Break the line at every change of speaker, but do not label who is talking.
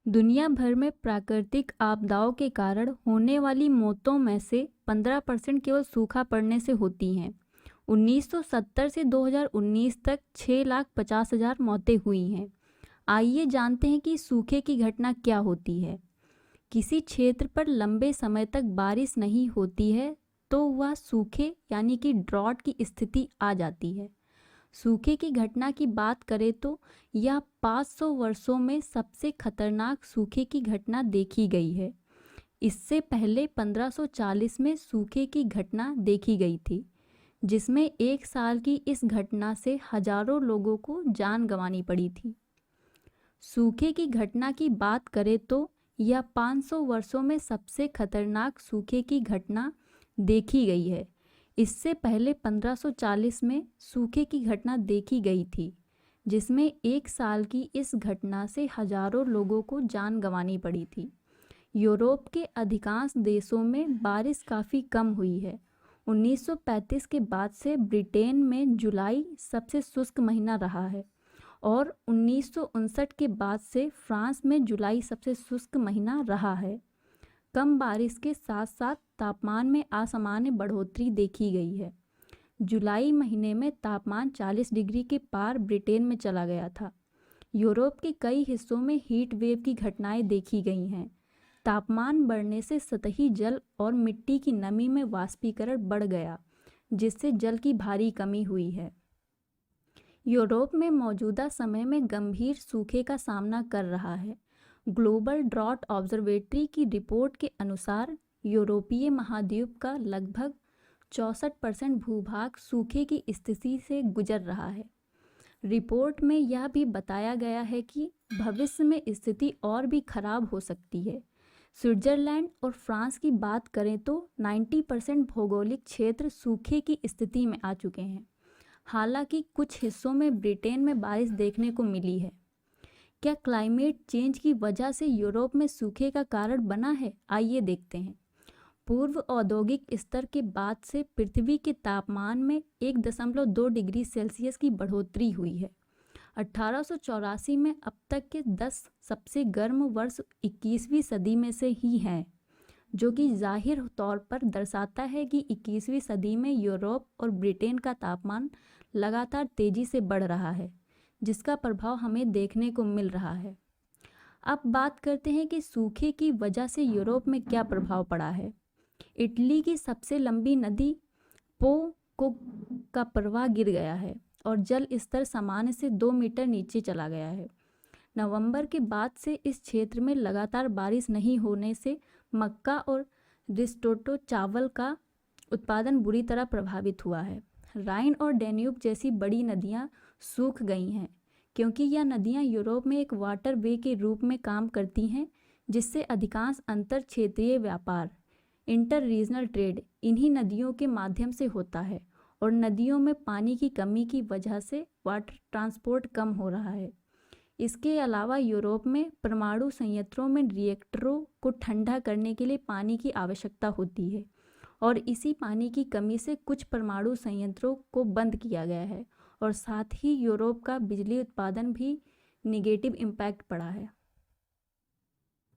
दुनिया भर में प्राकृतिक आपदाओं के कारण होने वाली मौतों में से 15% केवल सूखा पड़ने से होती हैं। 1970 से 2019 तक 6,50,000 मौतें हुई हैं। आइए जानते हैं कि सूखे की घटना क्या होती है। किसी क्षेत्र पर लंबे समय तक बारिश नहीं होती है तो वह सूखे यानी कि ड्रॉट की स्थिति आ जाती है। सूखे की घटना की बात करें तो यह 500 वर्षों में सबसे खतरनाक सूखे की घटना देखी गई है। इससे पहले 1540 में सूखे की घटना देखी गई थी, जिसमें एक साल की इस घटना से हजारों लोगों को जान गंवानी पड़ी थी। सूखे की घटना की बात करें तो यह 500 वर्षों में सबसे खतरनाक सूखे की घटना देखी गई है। इससे पहले 1540 में सूखे की घटना देखी गई थी, जिसमें एक साल की इस घटना से हजारों लोगों को जान गंवानी पड़ी थी। यूरोप के अधिकांश देशों में बारिश काफ़ी कम हुई है। 1935 के बाद से ब्रिटेन में जुलाई सबसे शुष्क महीना रहा है और 1959 के बाद से फ्रांस में जुलाई सबसे शुष्क महीना रहा है। कम बारिश के साथ साथ तापमान में असामान्य बढ़ोतरी देखी गई है। जुलाई महीने में तापमान 40 डिग्री के पार ब्रिटेन में चला गया था। यूरोप के कई हिस्सों में हीट वेव की घटनाएं देखी गई हैं। तापमान बढ़ने से सतही जल और मिट्टी की नमी में वाष्पीकरण बढ़ गया, जिससे जल की भारी कमी हुई है। यूरोप में मौजूदा समय में गंभीर सूखे का सामना कर रहा है। ग्लोबल ड्रॉट ऑब्जर्वेटरी की रिपोर्ट के अनुसार यूरोपीय महाद्वीप का लगभग 64% भूभाग सूखे की स्थिति से गुजर रहा है। रिपोर्ट में यह भी बताया गया है कि भविष्य में स्थिति और भी खराब हो सकती है। स्विट्जरलैंड और फ्रांस की बात करें तो 90% भौगोलिक क्षेत्र सूखे की स्थिति में आ चुके हैं। हालांकि कुछ हिस्सों में ब्रिटेन में बारिश देखने को मिली है। क्या क्लाइमेट चेंज की वजह से यूरोप में सूखे का कारण बना है? आइए देखते हैं। पूर्व औद्योगिक स्तर के बाद से पृथ्वी के तापमान में 1.2 डिग्री सेल्सियस की बढ़ोतरी हुई है। 1884 में अब तक के 10 सबसे गर्म वर्ष 21वीं सदी में से ही हैं, जो कि जाहिर तौर पर दर्शाता है कि 21वीं सदी में यूरोप और ब्रिटेन का तापमान लगातार तेजी से बढ़ रहा है, जिसका प्रभाव हमें देखने को मिल रहा है। अब बात करते हैं कि सूखे की वजह से यूरोप में क्या प्रभाव पड़ा है। इटली की सबसे लंबी नदी पो का प्रवाह गिर गया है और जल स्तर सामान्य से 2 मीटर नीचे चला गया है। नवंबर के बाद से इस क्षेत्र में लगातार बारिश नहीं होने से मक्का और रिस्टोटो चावल का उत्पादन बुरी तरह प्रभावित हुआ है। राइन और डैन्यूब जैसी बड़ी नदियां सूख गई हैं, क्योंकि यह नदियां यूरोप में एक वाटर वे के रूप में काम करती हैं, जिससे अधिकांश अंतर क्षेत्रीय व्यापार इंटर रीजनल ट्रेड इन्हीं नदियों के माध्यम से होता है और नदियों में पानी की कमी की वजह से वाटर ट्रांसपोर्ट कम हो रहा है। इसके अलावा यूरोप में परमाणु संयंत्रों में रिएक्टरों को ठंडा करने के लिए पानी की आवश्यकता होती है और इसी पानी की कमी से कुछ परमाणु संयंत्रों को बंद किया गया है और साथ ही यूरोप का बिजली उत्पादन भी निगेटिव इम्पैक्ट पड़ा है।